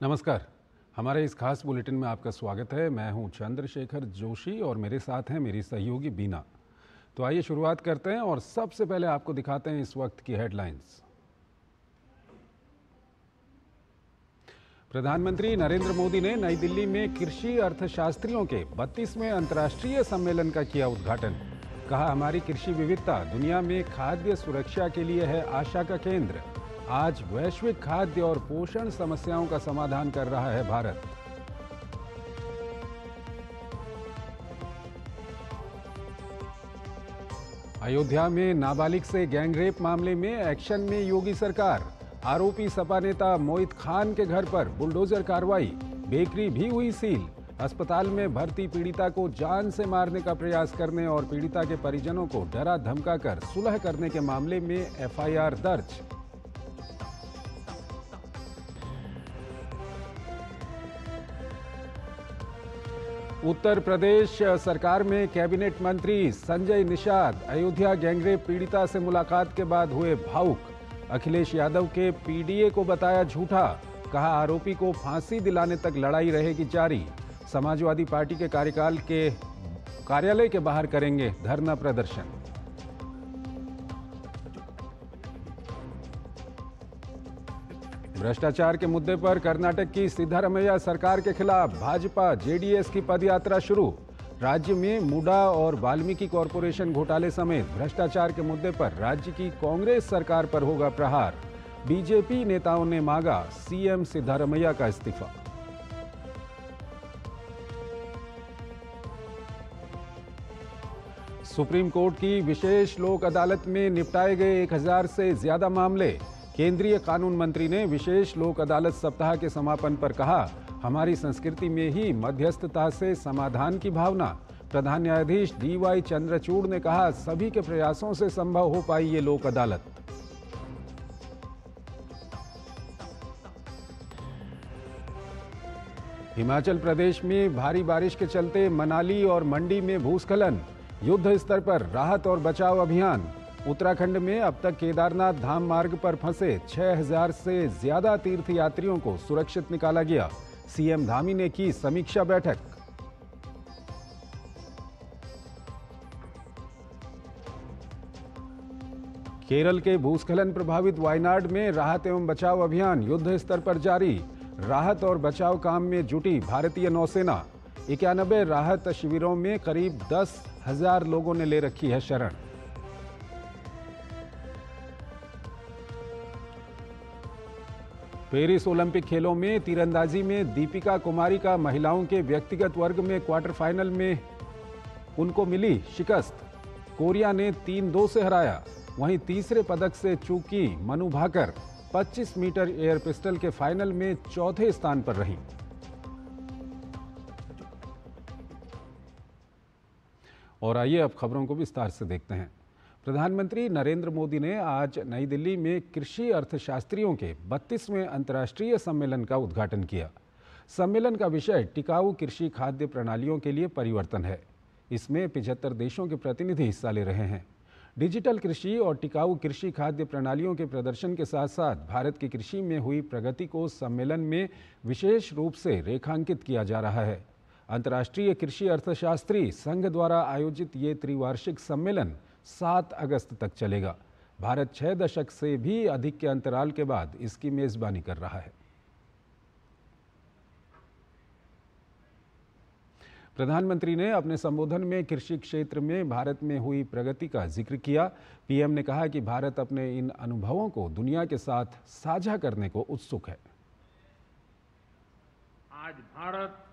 नमस्कार। हमारे इस खास बुलेटिन में आपका स्वागत है। मैं हूं चंद्रशेखर जोशी और मेरे साथ हैं मेरी सहयोगी बीना। तो आइए शुरुआत करते हैं और सबसे पहले आपको दिखाते हैं इस वक्त की हेडलाइंस। प्रधानमंत्री नरेंद्र मोदी ने नई दिल्ली में कृषि अर्थशास्त्रियों के 32वें अंतर्राष्ट्रीय सम्मेलन का किया उद्घाटन। कहा, हमारी कृषि विविधता दुनिया में खाद्य सुरक्षा के लिए है आशा का केंद्र। आज वैश्विक खाद्य और पोषण समस्याओं का समाधान कर रहा है भारत। अयोध्या में नाबालिग से गैंगरेप मामले में एक्शन में योगी सरकार। आरोपी सपा नेता मोहित खान के घर पर बुलडोजर कार्रवाई। बेकरी भी हुई सील। अस्पताल में भर्ती पीड़िता को जान से मारने का प्रयास करने और पीड़िता के परिजनों को डरा धमकाकर सुलह करने के मामले में एफआईआर दर्ज। उत्तर प्रदेश सरकार में कैबिनेट मंत्री संजय निषाद अयोध्या गैंगरेप पीड़िता से मुलाकात के बाद हुए भावुक। अखिलेश यादव के पीडीए को बताया झूठा। कहा, आरोपी को फांसी दिलाने तक लड़ाई रहेगी जारी। समाजवादी पार्टी के कार्यालय के बाहर करेंगे धरना प्रदर्शन। भ्रष्टाचार के मुद्दे पर कर्नाटक की सिद्धारमैया सरकार के खिलाफ भाजपा जेडीएस की पदयात्रा शुरू। राज्य में मुडा और वाल्मीकि कॉरपोरेशन घोटाले समेत भ्रष्टाचार के मुद्दे पर राज्य की कांग्रेस सरकार पर होगा प्रहार। बीजेपी नेताओं ने मांगा सीएम सिद्धारमैया का इस्तीफा। सुप्रीम कोर्ट की विशेष लोक अदालत में निपटाए गए 1000 से ज्यादा मामले। केंद्रीय कानून मंत्री ने विशेष लोक अदालत सप्ताह के समापन पर कहा, हमारी संस्कृति में ही मध्यस्थता से समाधान की भावना। प्रधान न्यायाधीश डीवाई चंद्रचूड़ ने कहा, सभी के प्रयासों से संभव हो पाई ये लोक अदालत। हिमाचल प्रदेश में भारी बारिश के चलते मनाली और मंडी में भूस्खलन। युद्ध स्तर पर राहत और बचाव अभियान। उत्तराखंड में अब तक केदारनाथ धाम मार्ग पर फंसे 6000 से ज्यादा तीर्थयात्रियों को सुरक्षित निकाला गया। सीएम धामी ने की समीक्षा बैठक। केरल के भूस्खलन प्रभावित वायनाड में राहत एवं बचाव अभियान युद्ध स्तर पर जारी। राहत और बचाव काम में जुटी भारतीय नौसेना। 91 राहत शिविरों में करीब 10,000 लोगों ने ले रखी है शरण। पेरिस ओलंपिक खेलों में तीरंदाजी में दीपिका कुमारी का महिलाओं के व्यक्तिगत वर्ग में क्वार्टर फाइनल में उनको मिली शिकस्त। कोरिया ने 3-2 से हराया। वहीं तीसरे पदक से चूकी Manu Bhaker 25 metre air pistol के फाइनल में चौथे स्थान पर रहीं। और आइए अब खबरों को विस्तार से देखते हैं। प्रधानमंत्री नरेंद्र मोदी ने आज नई दिल्ली में कृषि अर्थशास्त्रियों के 32वें अंतर्राष्ट्रीय सम्मेलन का उद्घाटन किया। सम्मेलन का विषय टिकाऊ कृषि खाद्य प्रणालियों के लिए परिवर्तन है। इसमें 75 देशों के प्रतिनिधि हिस्सा ले रहे हैं। डिजिटल कृषि और टिकाऊ कृषि खाद्य प्रणालियों के प्रदर्शन के साथ साथ भारत की कृषि में हुई प्रगति को सम्मेलन में विशेष रूप से रेखांकित किया जा रहा है। अंतर्राष्ट्रीय कृषि अर्थशास्त्री संघ द्वारा आयोजित ये त्रिवार्षिक सम्मेलन 7 अगस्त तक चलेगा। भारत 6 दशक से भी अधिक के अंतराल के बाद इसकी मेजबानी कर रहा है। प्रधानमंत्री ने अपने संबोधन में कृषि क्षेत्र में भारत में हुई प्रगति का जिक्र किया। पीएम ने कहा कि भारत अपने इन अनुभवों को दुनिया के साथ साझा करने को उत्सुक है। आज भारत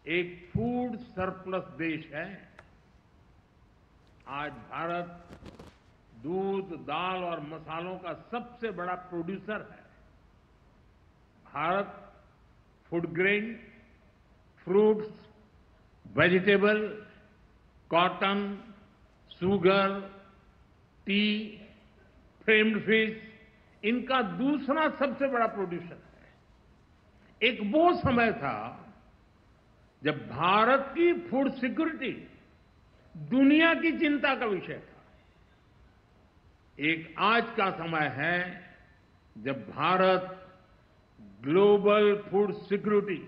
एक फूड सरप्लस देश है। आज भारत दूध, दाल और मसालों का सबसे बड़ा प्रोड्यूसर है। Bharat food grain, fruits, vegetable, cotton, sugar, T, framed fish, इनका दूसरा सबसे बड़ा प्रोड्यूसर है। एक वो समय था जब भारत की फूड सिक्योरिटी दुनिया की चिंता का विषय था। एक आज का समय है जब Bharat global food security,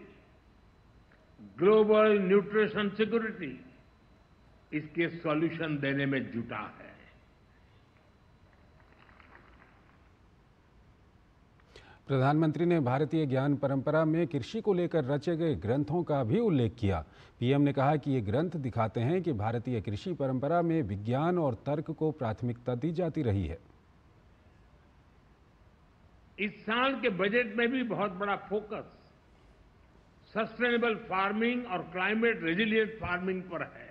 global nutrition security, इसके सॉल्यूशन देने में जुटा है। प्रधानमंत्री ने भारतीय ज्ञान परंपरा में कृषि को लेकर रचे गए ग्रंथों का भी उल्लेख किया। पीएम ने कहा कि ये ग्रंथ दिखाते हैं कि भारतीय कृषि परंपरा में विज्ञान और तर्क को प्राथमिकता दी जाती रही है। इस साल के बजट में भी बहुत बड़ा फोकस सस्टेनेबल फार्मिंग और क्लाइमेट रेजिलिएंट फार्मिंग पर है।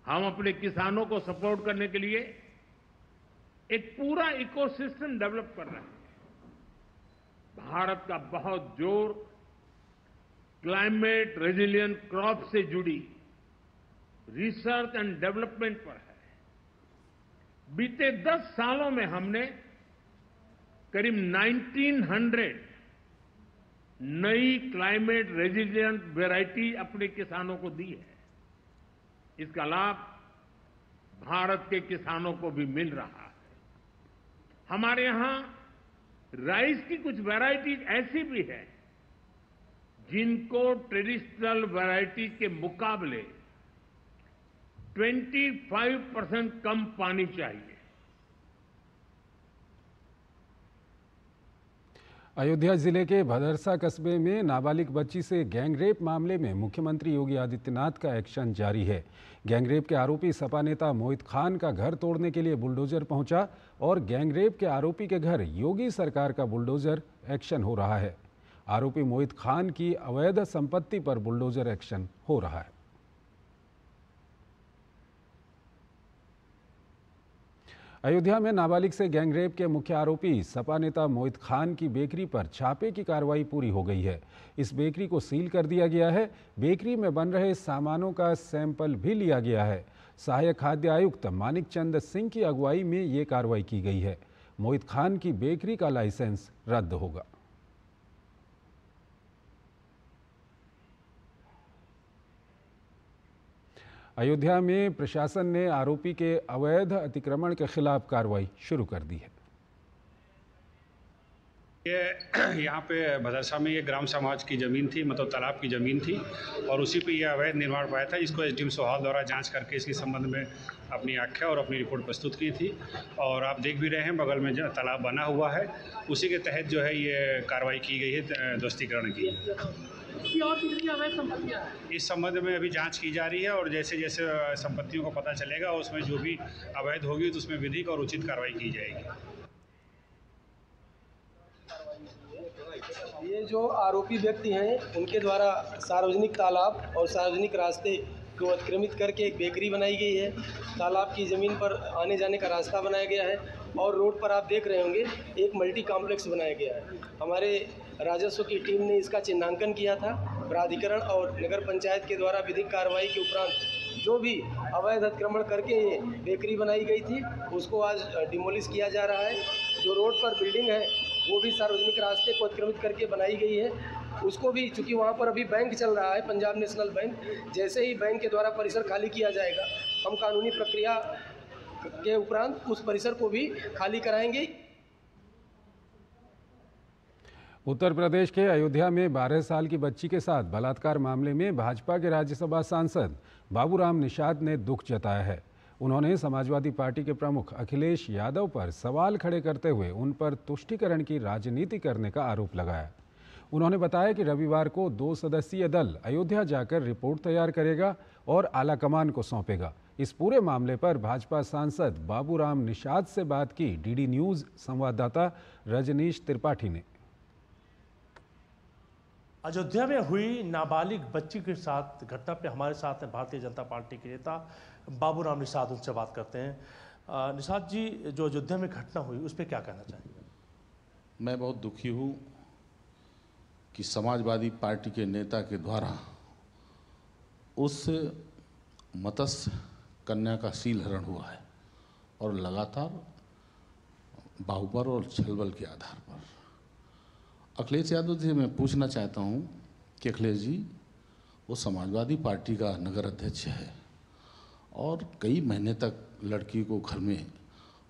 हम अपने किसानों को सपोर्ट करने के लिए एक पूरा इकोसिस्टम डेवलप कर रहे हैं। भारत का बहुत जोर क्लाइमेट रेजिलिएंट क्रॉप से जुड़ी रिसर्च एंड डेवलपमेंट पर है। बीते 10 सालों में हमने करीब 1900 नई क्लाइमेट रेजिलिएंट वैरायटी अपने किसानों को दी है। इसका लाभ भारत के किसानों को भी मिल रहा है। हमारे यहां राइस की कुछ वैरायटी ऐसी भी है जिनको ट्रेडिशनल वैरायटी के मुकाबले 25% कम पानी चाहिए। अयोध्या जिले के भदरसा कस्बे में नाबालिग बच्ची से गैंगरेप मामले में मुख्यमंत्री योगी आदित्यनाथ का एक्शन जारी है। गैंगरेप के आरोपी सपा नेता मोहित खान का घर तोड़ने के लिए बुलडोजर पहुंचा और गैंगरेप के आरोपी के घर योगी सरकार का बुलडोजर एक्शन हो रहा है। आरोपी मोहित खान की अवैध संपत्ति पर बुलडोजर एक्शन हो रहा है। अयोध्या में नाबालिग से गैंगरेप के मुख्य आरोपी सपा नेता मोहित खान की बेकरी पर छापे की कार्रवाई पूरी हो गई है। इस बेकरी को सील कर दिया गया है। बेकरी में बन रहे सामानों का सैंपल भी लिया गया है। सहायक खाद्य आयुक्त मानिक चंद सिंह की अगुवाई में ये कार्रवाई की गई है। मोहित खान की बेकरी का लाइसेंस रद्द होगा। अयोध्या में प्रशासन ने आरोपी के अवैध अतिक्रमण के खिलाफ कार्रवाई शुरू कर दी है। ये यहाँ पे भदरसा में ये ग्राम समाज की ज़मीन थी, मतलब तालाब की ज़मीन थी और उसी पे ये अवैध निर्माण पाया था। इसको एसडीएम सोहाल द्वारा जांच करके इसके संबंध में अपनी आख्या और अपनी रिपोर्ट प्रस्तुत की थी और आप देख भी रहे हैं बगल में जो तालाब बना हुआ है उसी के तहत जो है ये कार्रवाई की गई है ध्वस्तीकरण की। और कितनी अवैध संपत्तियां हैं इस संबंध में अभी जांच की जा रही है और जैसे जैसे संपत्तियों को पता चलेगा उसमें जो भी अवैध होगी तो उसमें विधिक और उचित कार्रवाई की जाएगी। ये जो आरोपी व्यक्ति हैं उनके द्वारा सार्वजनिक तालाब और सार्वजनिक रास्ते को अतिक्रमित करके एक बेकरी बनाई गई है। तालाब की ज़मीन पर आने जाने का रास्ता बनाया गया है और रोड पर आप देख रहे होंगे एक मल्टी कॉम्प्लेक्स बनाया गया है। हमारे राजस्व की टीम ने इसका चिन्हांकन किया था। प्राधिकरण और नगर पंचायत के द्वारा विधिक कार्रवाई के उपरांत जो भी अवैध अतिक्रमण करके ये बेकरी बनाई गई थी उसको आज डिमोलिश किया जा रहा है। जो रोड पर बिल्डिंग है वो भी सार्वजनिक रास्ते को अतिक्रमित करके बनाई गई है। उसको भी, चूँकि वहाँ पर अभी बैंक चल रहा है, पंजाब नेशनल बैंक, जैसे ही बैंक के द्वारा परिसर खाली किया जाएगा हम कानूनी प्रक्रिया के उपरांत उस परिसर को भी खाली कराएंगे। उत्तर प्रदेश के अयोध्या में 12 साल की बच्ची के साथ बलात्कार मामले में भाजपा के राज्यसभा सांसद बाबूराम निषाद ने दुख जताया है। उन्होंने समाजवादी पार्टी के प्रमुख अखिलेश यादव पर सवाल खड़े करते हुए उन पर तुष्टीकरण की राजनीति करने का आरोप लगाया। उन्होंने बताया कि रविवार को 2 सदस्यीय दल अयोध्या जाकर रिपोर्ट तैयार करेगा और आलाकमान को सौंपेगा। इस पूरे मामले पर भाजपा सांसद बाबूराम निषाद से बात की डीडी न्यूज़ संवाददाता रजनीश त्रिपाठी ने। अयोध्या में हुई नाबालिग बच्ची के साथ घटना पे हमारे साथ हैं भारतीय जनता पार्टी के नेता बाबूराम निषाद। उनसे बात करते हैं। निषाद जी, जो अयोध्या में घटना हुई उस पर क्या कहना चाहेंगे? मैं बहुत दुखी हूँ कि समाजवादी पार्टी के नेता के द्वारा उस मत्स्य कन्या का शीलहरण हुआ है और लगातार बाहुबल और छलबल के आधार पर। अखिलेश यादव जी मैं पूछना चाहता हूं कि अखिलेश जी वो समाजवादी पार्टी का नगर अध्यक्ष है और कई महीने तक लड़की को घर में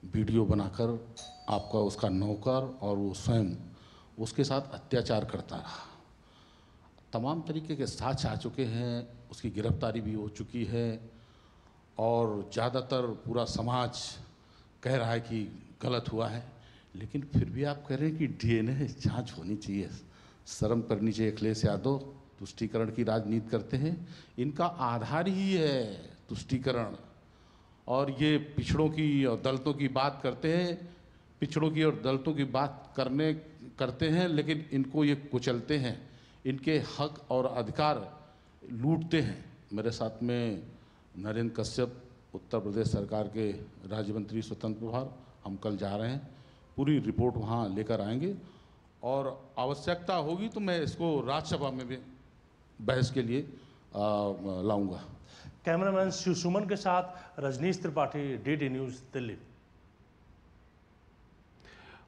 वीडियो बनाकर आपका उसका नौकर और वो स्वयं उसके साथ अत्याचार करता रहा। तमाम तरीके के साक्ष्य आ चुके हैं, उसकी गिरफ्तारी भी हो चुकी है और ज़्यादातर पूरा समाज कह रहा है कि गलत हुआ है, लेकिन फिर भी आप कह रहे हैं कि डीएनए जांच होनी चाहिए। शर्म करनी चाहिए। अखिलेश यादव तुष्टीकरण की राजनीति करते हैं, इनका आधार ही है तुष्टीकरण, और ये पिछड़ों की और दलितों की बात करते हैं, पिछड़ों की और दलितों की बात करते हैं, लेकिन इनको ये कुचलते हैं, इनके हक और अधिकार लूटते हैं। मेरे साथ में नरेंद्र कश्यप, उत्तर प्रदेश सरकार के राज्य मंत्री स्वतंत्र प्रभार, हम कल जा रहे हैं, पूरी रिपोर्ट वहाँ लेकर आएंगे और आवश्यकता होगी तो मैं इसको राज्यसभा में भी बहस के लिए लाऊंगा। कैमरामैन शिव सुमन के साथ रजनीश त्रिपाठी, डीडी न्यूज़, दिल्ली।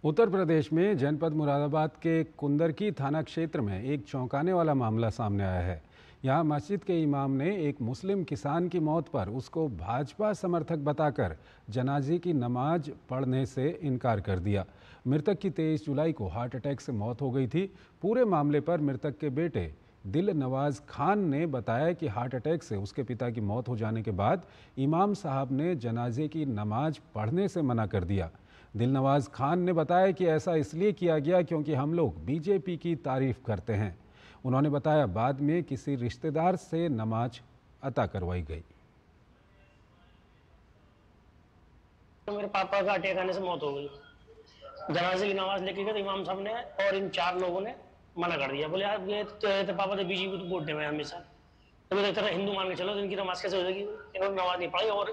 उत्तर प्रदेश में जनपद मुरादाबाद के कुंदरकी थाना क्षेत्र में एक चौंकाने वाला मामला सामने आया है। यहाँ मस्जिद के इमाम ने एक मुस्लिम किसान की मौत पर उसको भाजपा समर्थक बताकर जनाजे की नमाज पढ़ने से इनकार कर दिया। मृतक की 23 जुलाई को हार्ट अटैक से मौत हो गई थी। पूरे मामले पर मृतक के बेटे दिल नवाज खान ने बताया कि हार्ट अटैक से उसके पिता की मौत हो जाने के बाद इमाम साहब ने जनाजे की नमाज पढ़ने से मना कर दिया। दिल नवाज खान ने बताया कि ऐसा इसलिए किया गया क्योंकि हम लोग बीजेपी की तारीफ करते हैं। उन्होंने बताया बाद में किसी रिश्तेदार से नमाज अता करवाई गई। मेरे पापा का अटैक आने से मौत हो गई। जनाजे की नमाज लेके गए तो इमाम साहब ने और इन 4 लोगों ने मना कर दिया। बोले यार ये तो पापा तो बीजेपी को वोट दे रहे हैं हमेशा, तो मैं तो हिंदू मान के चलो, तो इनकी नमाज कैसे हो जाएगी? इन्होंने नमाज नहीं पढ़ी और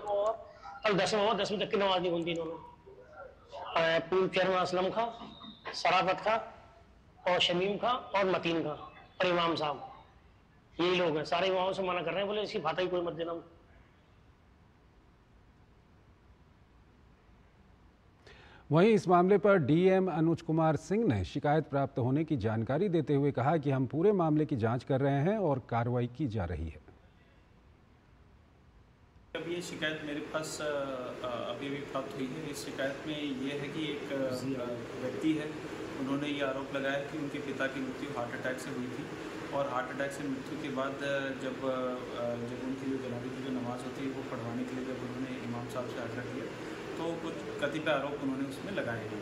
कल 10वीं तक की नमाज नहीं बनती इन्होंने। पूर्व चेयरमैन असलम खां, सराफत खां और शमीम खां और मतीन खां और इमाम साहब, यही लोग हैं। सारे इमामों से मना कर रहे हैं, बोले इसकी फाता ही कोई मत देना। वहीं इस मामले पर डीएम अनुज कुमार सिंह ने शिकायत प्राप्त होने की जानकारी देते हुए कहा कि हम पूरे मामले की जांच कर रहे हैं और कार्रवाई की जा रही है। अब ये शिकायत मेरे पास अभी प्राप्त हुई है। इस शिकायत में ये है कि एक व्यक्ति है, उन्होंने ये आरोप लगाया कि उनके पिता की मृत्यु हार्ट अटैक से हुई थी और हार्ट अटैक से मृत्यु के बाद जब उनकी जो जनाजे की जो नमाज़ होती है वो पढ़वाने के लिए जब उन्होंने इमाम साहब से आग्रह किया तो कुछ कतिपय आरोप उन्होंने उसमें लगाए हैं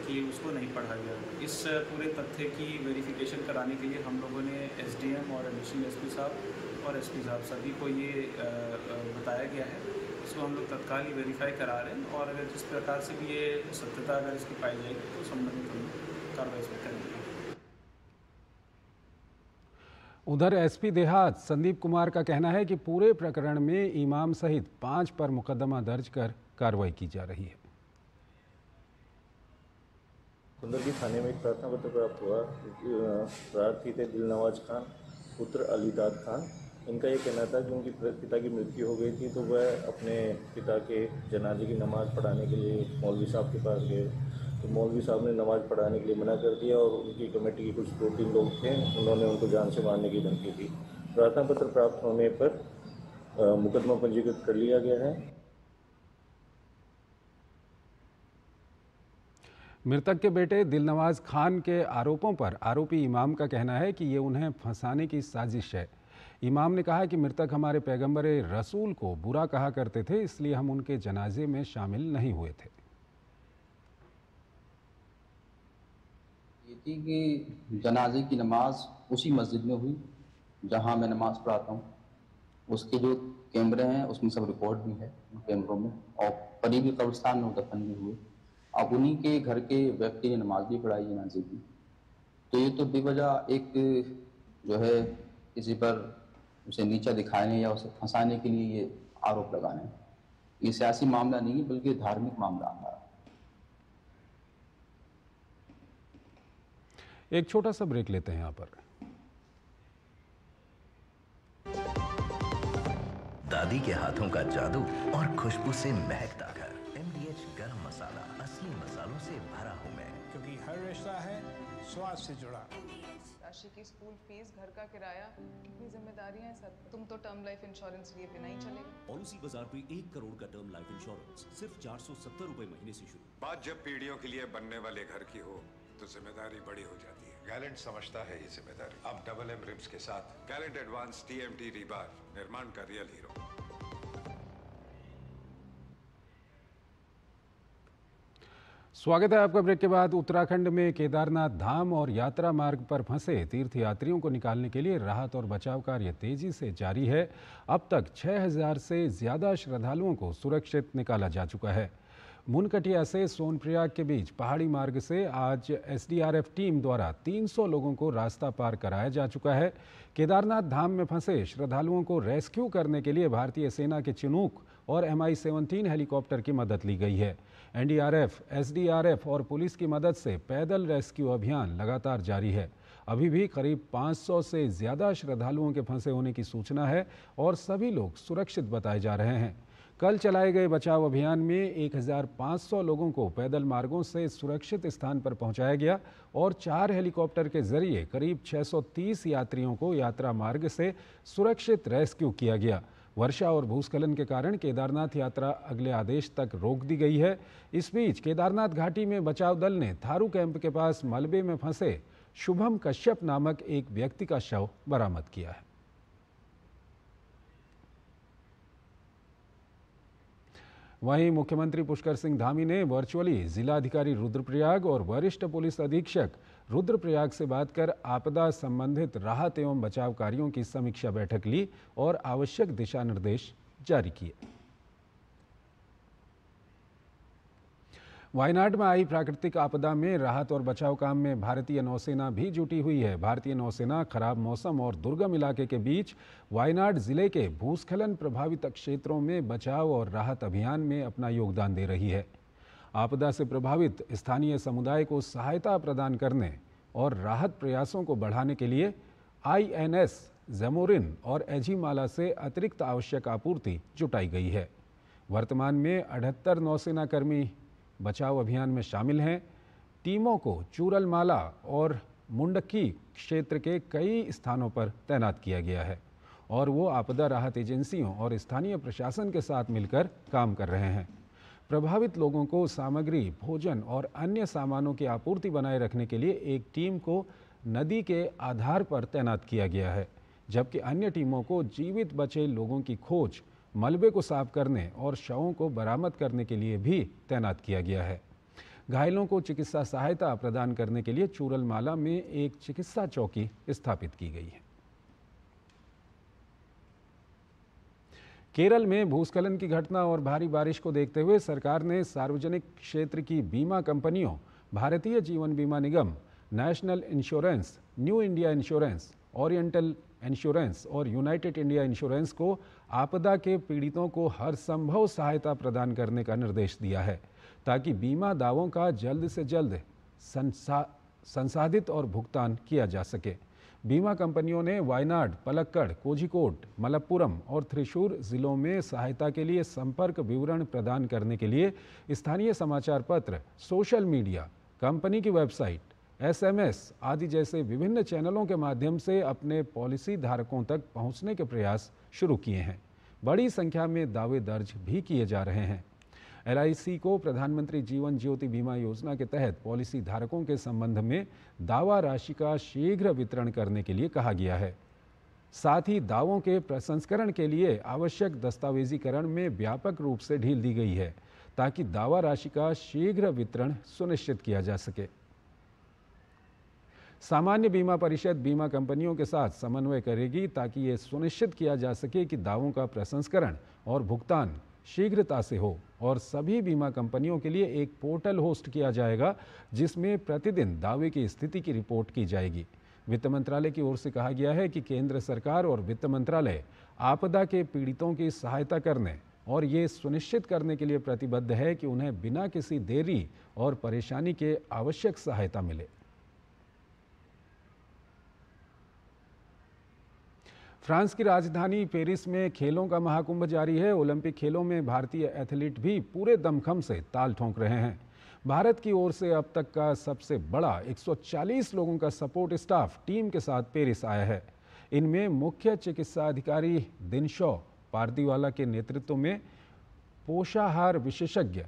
कि उसको नहीं पढ़ा गया। इस पूरे तथ्य की वेरिफिकेशन कराने के लिए हम लोगों ने एसडीएम और एडिशनल एसपी साहब और एसपी साहब सभी को ये बताया गया है। इसको हम लोग तत्काल ही वेरीफाई करा रहे हैं और अगर जिस प्रकार से भी ये सत्यता अगर इसकी पाई जाएगी तो संबंधित हम लोग कार्रवाई इसमें करेंगे। उधर एसपी देहात संदीप कुमार का कहना है कि पूरे प्रकरण में इमाम सहित 5 पर मुकदमा दर्ज कर कार्रवाई की जा रही है। कुंदरकी थाने में एक प्रार्थना पत्र प्राप्त हुआ। प्रार्थी थे दिल नवाज खान पुत्र अलीदाद खान। इनका ये कहना था कि उनकी पिता की मृत्यु हो गई थी तो वह अपने पिता के जनाजे की नमाज़ पढ़ाने के लिए मौलवी साहब के पास गए, तो मौलवी साहब ने नमाज़ पढ़ाने के लिए मना कर दिया और उनकी कमेटी के कुछ 2-3 लोग थे, उन्होंने उनको जान से मारने की धमकी दी। प्रार्थना पत्र प्राप्त होने पर मुकदमा पंजीकृत कर लिया गया है। मृतक के बेटे दिलनवाज खान के आरोपों पर आरोपी इमाम का कहना है कि ये उन्हें फंसाने की साजिश है। इमाम ने कहा कि मृतक हमारे पैगंबर रसूल को बुरा कहा करते थे, इसलिए हम उनके जनाजे में शामिल नहीं हुए थे। ये थी कि जनाजे की नमाज उसी मस्जिद में हुई जहां मैं नमाज पढ़ाता हूँ। उसके जो कैमरे हैं उसमें सब रिकॉर्ड भी है कैमरों में, और करीबी कब्रिस्तान में दफन भी हुए। अब उन्हीं के घर के व्यक्ति ने नमाज भी पढ़ाई जनाजे की, तो ये तो बेवजह एक जो है किसी पर उसे नीचा दिखाने या उसे फंसाने के लिए ये आरोप लगाने, ये सियासी मामला नहीं है बल्कि धार्मिक मामला है। एक छोटा सा ब्रेक लेते हैं यहाँ पर। दादी के हाथों का जादू और खुशबू से महकता घर। MDH गरम मसाला, असली मसालों से भरा हूँ मैं, क्योंकि हर रिश्ता है स्वाद से जुड़ा। राशि की स्कूल फीस, घर का किराया, कितनी जिम्मेदारियां हैं सर। तुम तो टर्म लाइफ इंश्योरेंस लिए बिना ही चलेगा। पॉलिसी बाजार पे 1 करोड़ का टर्म लाइफ इंश्योरेंस सिर्फ 470 रुपए महीने से शुरू। बात जब पीढ़ियों के लिए बनने वाले घर की हो तो जिम्मेदारी बड़ी हो जाती है। गैलेंट समझता है ये जिम्मेदारी। अब डबल एम रिम्स के साथ गैलेंट एडवांस TMT रीबार, निर्माण का रियल हीरो। स्वागत है आपका। ब्रेक के बाद उत्तराखंड में केदारनाथ धाम और यात्रा मार्ग पर फंसे तीर्थयात्रियों को निकालने के लिए राहत और बचाव कार्य तेजी से जारी है। अब तक 6000 से ज़्यादा श्रद्धालुओं को सुरक्षित निकाला जा चुका है। मुनकटिया से सोनप्रयाग के बीच पहाड़ी मार्ग से आज SDRF टीम द्वारा 300 लोगों को रास्ता पार कराया जा चुका है। केदारनाथ धाम में फंसे श्रद्धालुओं को रेस्क्यू करने के लिए भारतीय सेना के चिनूक और MI-17 हेलीकॉप्टर की मदद ली गई है। NDRF, SDRF और पुलिस की मदद से पैदल रेस्क्यू अभियान लगातार जारी है। अभी भी करीब 500 से ज़्यादा श्रद्धालुओं के फंसे होने की सूचना है और सभी लोग सुरक्षित बताए जा रहे हैं। कल चलाए गए बचाव अभियान में 1500 लोगों को पैदल मार्गों से सुरक्षित स्थान पर पहुंचाया गया और 4 हेलीकॉप्टर के जरिए करीब 630 यात्रियों को यात्रा मार्ग से सुरक्षित रेस्क्यू किया गया। वर्षा और भूस्खलन के कारण केदारनाथ यात्रा अगले आदेश तक रोक दी गई है। इस बीच केदारनाथ घाटी में बचाव दल ने थारू कैंप के पास मलबे में फंसे शुभम कश्यप नामक एक व्यक्ति का शव बरामद किया है। वहीं मुख्यमंत्री पुष्कर सिंह धामी ने वर्चुअली जिलाधिकारी रुद्रप्रयाग और वरिष्ठ पुलिस अधीक्षक रुद्रप्रयाग से बात कर आपदा संबंधित राहत एवं बचाव कार्यों की समीक्षा बैठक ली और आवश्यक दिशा निर्देश जारी किए। वायनाड में आई प्राकृतिक आपदा में राहत और बचाव काम में भारतीय नौसेना भी जुटी हुई है। भारतीय नौसेना खराब मौसम और दुर्गम इलाके के बीच वायनाड जिले के भूस्खलन प्रभावित क्षेत्रों में बचाव और राहत अभियान में अपना योगदान दे रही है। आपदा से प्रभावित स्थानीय समुदाय को सहायता प्रदान करने और राहत प्रयासों को बढ़ाने के लिए INS ज़ेमोरिन और एझीमाला से अतिरिक्त आवश्यक आपूर्ति जुटाई गई है। वर्तमान में 78 नौसेना कर्मी बचाव अभियान में शामिल हैं। टीमों को चूरलमाला और मुंडकी क्षेत्र के कई स्थानों पर तैनात किया गया है और वो आपदा राहत एजेंसियों और स्थानीय प्रशासन के साथ मिलकर काम कर रहे हैं। प्रभावित लोगों को सामग्री, भोजन और अन्य सामानों की आपूर्ति बनाए रखने के लिए एक टीम को नदी के आधार पर तैनात किया गया है, जबकि अन्य टीमों को जीवित बचे लोगों की खोज, मलबे को साफ करने और शवों को बरामद करने के लिए भी तैनात किया गया है। घायलों को चिकित्सा सहायता प्रदान करने के लिए चूरलमाला में एक चिकित्सा चौकी स्थापित की गई है। केरल में भूस्खलन की घटना और भारी बारिश को देखते हुए सरकार ने सार्वजनिक क्षेत्र की बीमा कंपनियों भारतीय जीवन बीमा निगम, national insurance, new India insurance, oriental insurance और यूनाइटेड इंडिया इंश्योरेंस को आपदा के पीड़ितों को हर संभव सहायता प्रदान करने का निर्देश दिया है, ताकि बीमा दावों का जल्द से जल्द संसाधित और भुगतान किया जा सके। बीमा कंपनियों ने वायनाड, पलक्कड़, कोझिकोड, मलप्पुरम और त्रिशूर जिलों में सहायता के लिए संपर्क विवरण प्रदान करने के लिए स्थानीय समाचार पत्र, सोशल मीडिया, कंपनी की वेबसाइट, SMS आदि जैसे विभिन्न चैनलों के माध्यम से अपने पॉलिसी धारकों तक पहुंचने के प्रयास शुरू किए हैं। बड़ी संख्या में दावे दर्ज भी किए जा रहे हैं। LIC को प्रधानमंत्री जीवन ज्योति बीमा योजना के तहत पॉलिसी धारकों के संबंध में दावा राशि का शीघ्र वितरण करने के लिए कहा गया है। साथ ही दावों के प्रसंस्करण के लिए आवश्यक दस्तावेजीकरण में व्यापक रूप से ढील दी गई है, ताकि दावा राशि का शीघ्र वितरण सुनिश्चित किया जा सके। सामान्य बीमा परिषद बीमा कंपनियों के साथ समन्वय करेगी, ताकि ये सुनिश्चित किया जा सके कि दावों का प्रसंस्करण और भुगतान शीघ्रता से हो, और सभी बीमा कंपनियों के लिए एक पोर्टल होस्ट किया जाएगा जिसमें प्रतिदिन दावे की स्थिति की रिपोर्ट की जाएगी। वित्त मंत्रालय की ओर से कहा गया है कि केंद्र सरकार और वित्त मंत्रालय आपदा के पीड़ितों की सहायता करने और ये सुनिश्चित करने के लिए प्रतिबद्ध है कि उन्हें बिना किसी देरी और परेशानी के आवश्यक सहायता मिले। फ्रांस की राजधानी पेरिस में खेलों का महाकुंभ जारी है। ओलंपिक खेलों में भारतीय एथलीट भी पूरे दमखम से ताल ठोंक रहे हैं। भारत की ओर से अब तक का सबसे बड़ा 140 लोगों का सपोर्ट स्टाफ टीम के साथ पेरिस आया है। इनमें मुख्य चिकित्सा अधिकारी दिनशॉ पारदीवाला के नेतृत्व में पोषाहार विशेषज्ञ,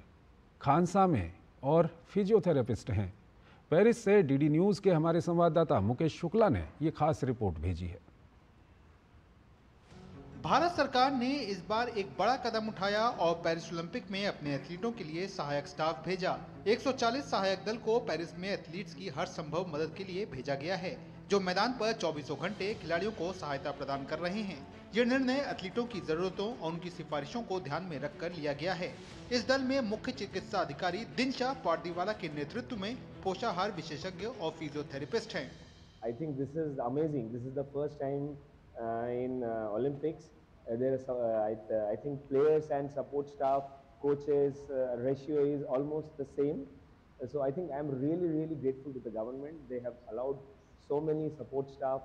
खानसामे और फिजियोथेरेपिस्ट हैं। पेरिस से डीडी न्यूज़ के हमारे संवाददाता मुकेश शुक्ला ने ये खास रिपोर्ट भेजी है। भारत सरकार ने इस बार एक बड़ा कदम उठाया और पेरिस ओलंपिक में अपने एथलीटों के लिए सहायक स्टाफ भेजा। 140 सहायक दल को पेरिस में एथलीट्स की हर संभव मदद के लिए भेजा गया है, जो मैदान पर 24 घंटे खिलाड़ियों को सहायता प्रदान कर रहे हैं। ये निर्णय एथलीटों की जरूरतों और उनकी सिफारिशों को ध्यान में रखकर लिया गया है। इस दल में मुख्य चिकित्सा अधिकारी दिनशा पारदीवाला के नेतृत्व में पोषाहार विशेषज्ञ और फिजियोथेरेपिस्ट हैं। I think this is amazing. This is the first time in Olympics. There is, I think players and support staff, coaches ratio is almost the same. So I think I am really grateful to the government. They have allowed so many support staff,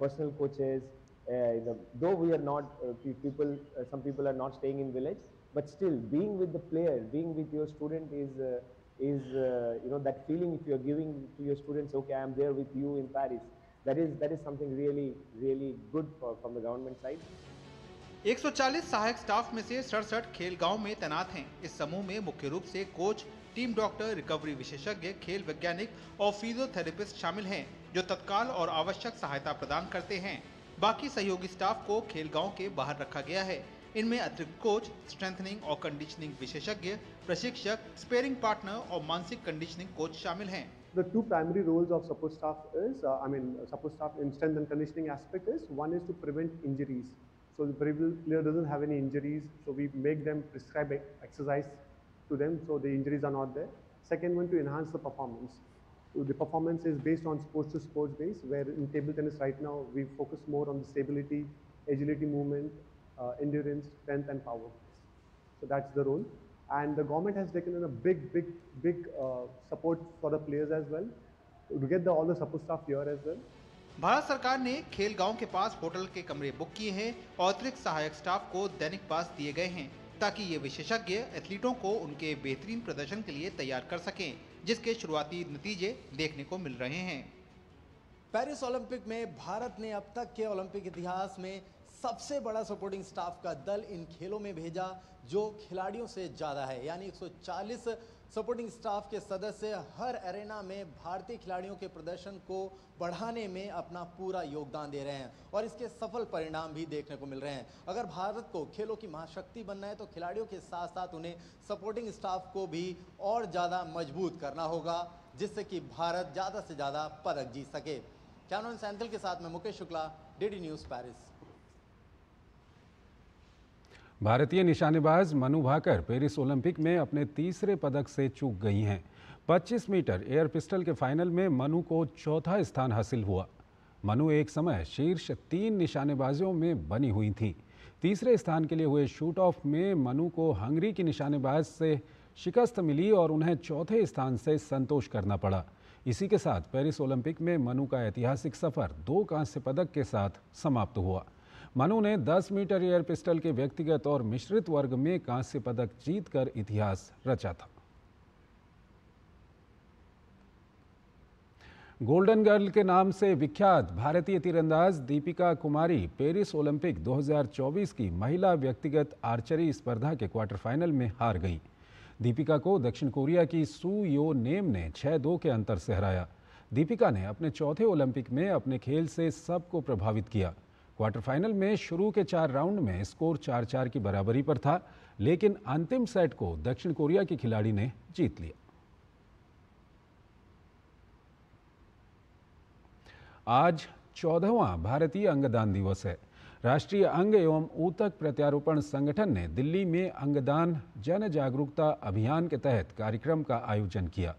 personal coaches. Though we are not people, some people are not staying in village, but still being with the player, being with your student is that feeling. If you are giving to your students, okay, I am there with you in Paris. That is something really good from the government side. 140 सहायक staff में से 67 खेल गांव में तैनात हैं। इस समूह में मुख्य रूप से कोच, टीम डॉक्टर, रिकवरी विशेषज्ञ, खेल वैज्ञानिक और फिजियोथेरेपिस्ट शामिल हैं, जो तत्काल और आवश्यक सहायता प्रदान करते हैं। बाकी सहयोगी स्टाफ को खेल गांव के बाहर रखा गया है। इनमें अतिरिक्त कोच, स्ट्रेंथनिंग और कंडीशनिंग विशेषज्ञ, प्रशिक्षक, स्पेयरिंग पार्टनर और मानसिक कंडीशनिंग कोच शामिल हैं। The two primary roles of support staff is, support staff in strength and conditioning aspect is, one is to prevent injuries. So the player doesn't have any injuries, so we make them prescribe exercise to them so the injuries are not there. Second one, to enhance the performance. So the performance is based on sports to sports base, where in table tennis right now we focus more on the stability, agility, movement, endurance, strength and power. So that's the role. And the government has taken in a big support for the players as well, to get all the support staff here as well. Bharat सरकार ने खेल गांव के पास hotel के कमरे book किए हैं और अतिरिक्त सहायक स्टाफ को दैनिक पास दिए गए हैं, ताकि ये विशेषज्ञ एथलीटों को उनके बेहतरीन प्रदर्शन के लिए तैयार कर सकें, जिसके शुरुआती नतीजे देखने को मिल रहे हैं। पेरिस ओलंपिक में भारत ने अब तक के ओलंपिक इतिहास में सबसे बड़ा सपोर्टिंग स्टाफ का दल इन खेलों में भेजा, जो खिलाड़ियों से ज़्यादा है। यानी 140 सपोर्टिंग स्टाफ के सदस्य हर एरेना में भारतीय खिलाड़ियों के प्रदर्शन को बढ़ाने में अपना पूरा योगदान दे रहे हैं और इसके सफल परिणाम भी देखने को मिल रहे हैं। अगर भारत को खेलों की महाशक्ति बनना है तो खिलाड़ियों के साथ साथ उन्हें सपोर्टिंग स्टाफ को भी और ज़्यादा मजबूत करना होगा, जिससे कि भारत ज़्यादा से ज़्यादा पदक जीत सके। कैमरामैन सैंथल के साथ में Mukesh Shukla, DD news Paris. भारतीय निशानेबाज मनु भाकर पेरिस ओलंपिक में अपने तीसरे पदक से चूक गई हैं। 25 मीटर एयर पिस्टल के फाइनल में मनु को चौथा स्थान हासिल हुआ। मनु एक समय शीर्ष 3 निशानेबाजों में बनी हुई थीं। तीसरे स्थान के लिए हुए शूट ऑफ में मनु को हंगरी की निशानेबाज से शिकस्त मिली और उन्हें चौथे स्थान से संतोष करना पड़ा। इसी के साथ पेरिस ओलंपिक में मनु का ऐतिहासिक सफर 2 कांस्य पदक के साथ समाप्त हुआ। मनु ने 10 मीटर एयर पिस्टल के व्यक्तिगत और मिश्रित वर्ग में कांस्य पदक जीतकर इतिहास रचा था। गोल्डन गर्ल के नाम से विख्यात भारतीय तीरंदाज दीपिका कुमारी पेरिस ओलंपिक 2024 की महिला व्यक्तिगत आर्चरी स्पर्धा के क्वार्टर फाइनल में हार गईं। दीपिका को दक्षिण कोरिया की सू यो नेम ने 6-2 के अंतर से हराया। दीपिका ने अपने चौथे ओलंपिक में अपने खेल से सबको प्रभावित किया। क्वार्टर फाइनल में शुरू के 4 राउंड में स्कोर 4-4 की बराबरी पर था, लेकिन अंतिम सेट को दक्षिण कोरिया की खिलाड़ी ने जीत लिया। आज 14वां भारतीय अंगदान दिवस है। राष्ट्रीय अंग एवं ऊतक प्रत्यारोपण संगठन ने दिल्ली में अंगदान जन जागरूकता अभियान के तहत कार्यक्रम का आयोजन किया।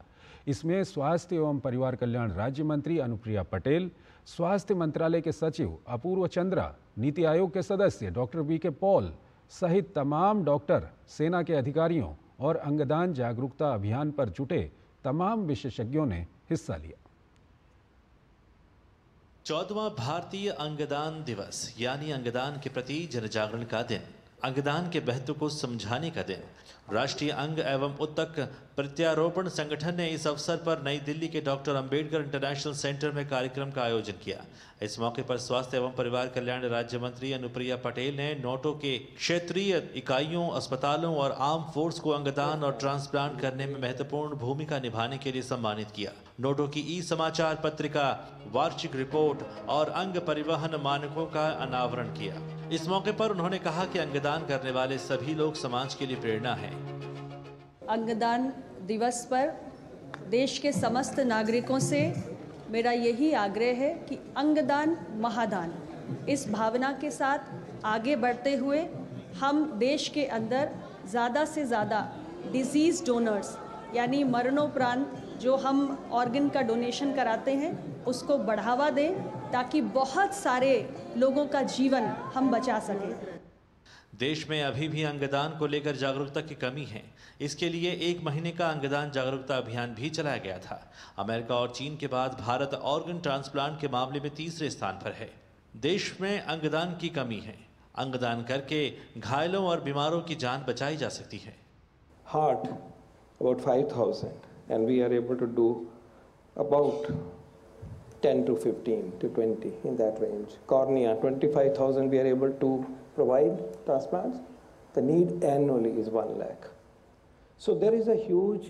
इसमें स्वास्थ्य एवं परिवार कल्याण राज्य मंत्री अनुप्रिया पटेल, स्वास्थ्य मंत्रालय के सचिव अपूर्व चंद्रा, नीति आयोग के सदस्य डॉक्टर वी के पॉल सहित तमाम डॉक्टर, सेना के अधिकारियों और अंगदान जागरूकता अभियान पर जुटे तमाम विशेषज्ञों ने हिस्सा लिया। 14वां भारतीय अंगदान दिवस यानी अंगदान के प्रति जनजागरण का दिन अंगदान के महत्व को समझाने का दिन। राष्ट्रीय अंग एवं उत्तक प्रत्यारोपण संगठन ने इस अवसर पर नई दिल्ली के डॉक्टर अंबेडकर इंटरनेशनल सेंटर में कार्यक्रम का आयोजन किया। इस मौके पर स्वास्थ्य एवं परिवार कल्याण राज्य मंत्री अनुप्रिया पटेल ने नोटो के क्षेत्रीय इकाइयों, अस्पतालों और आर्म फोर्स को अंगदान और ट्रांसप्लांट करने में महत्वपूर्ण भूमिका निभाने के लिए सम्मानित किया। नोटो की ई समाचार पत्रिका, वार्षिक रिपोर्ट और अंग परिवहन मानकों का अनावरण किया। इस मौके पर उन्होंने कहा कि अंगदान करने वाले सभी लोग समाज के लिए प्रेरणा हैं। अंगदान दिवस पर देश के समस्त नागरिकों से मेरा यही आग्रह है कि अंगदान महादान, इस भावना के साथ आगे बढ़ते हुए हम देश के अंदर ज़्यादा से ज़्यादा डिजीज़ डोनर्स यानी मरणोपरांत जो हम ऑर्गन का डोनेशन कराते हैं उसको बढ़ावा दें, ताकि बहुत सारे लोगों का जीवन हम बचा सकें। देश में अभी भी अंगदान को लेकर जागरूकता की कमी है। इसके लिए 1 महीने का अंगदान जागरूकता अभियान भी चलाया गया था। अमेरिका और चीन के बाद भारत ऑर्गन ट्रांसप्लांट के मामले में तीसरे स्थान पर है। देश में अंगदान की कमी है। अंगदान करके घायलों और बीमारों की जान बचाई जा सकती है। Heart about 5,000 and we are able to do about 10 to 15 to 20 in that range. Cornea 25,000 we are able to provide transplants. The need annually is 1 lakh. So there is a huge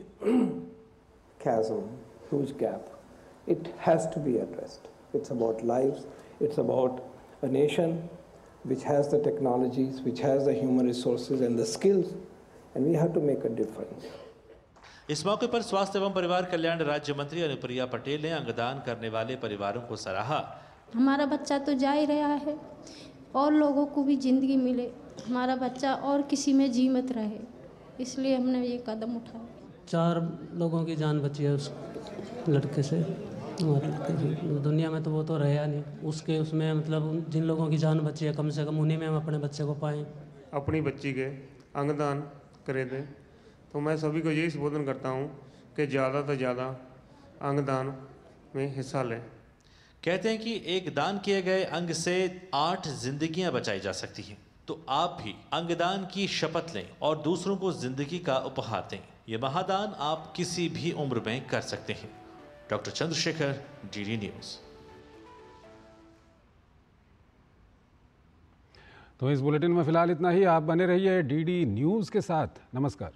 chasm, huge gap. It has to be addressed. It's about lives. It's about a nation which has the technologies, which has the human resources and the skills, and we have to make a difference. इस मौके पर स्वास्थ्य एवं परिवार कल्याण राज्य मंत्री अनुप्रिया पटेल ने अंगदान करने वाले परिवारों को सराहा। हमारा बच्चा तो जा ही रहा है, और लोगों को भी जिंदगी मिले, हमारा बच्चा और किसी में जी मत रहे, इसलिए हमने ये कदम उठाया। 4 लोगों की जान बची है उस लड़के से, और दुनिया में तो वो तो रहा नहीं, उसमें मतलब जिन लोगों की जान बची है कम से कम उन्हीं में हम अपने बच्चे को पाएँ। अपनी बच्ची के अंगदान करे थे, तो मैं सभी को यही संबोधन करता हूँ कि ज़्यादा से ज़्यादा अंगदान में हिस्सा लें। कहते हैं कि एक दान किए गए अंग से 8 जिंदगियां बचाई जा सकती हैं। तो आप भी अंगदान की शपथ लें और दूसरों को जिंदगी का उपहार दें। ये महादान आप किसी भी उम्र में कर सकते हैं। Doctor Chandrashekhar, DD news. तो इस बुलेटिन में फिलहाल इतना ही। आप बने रहिए डीडी न्यूज़ के साथ। नमस्कार।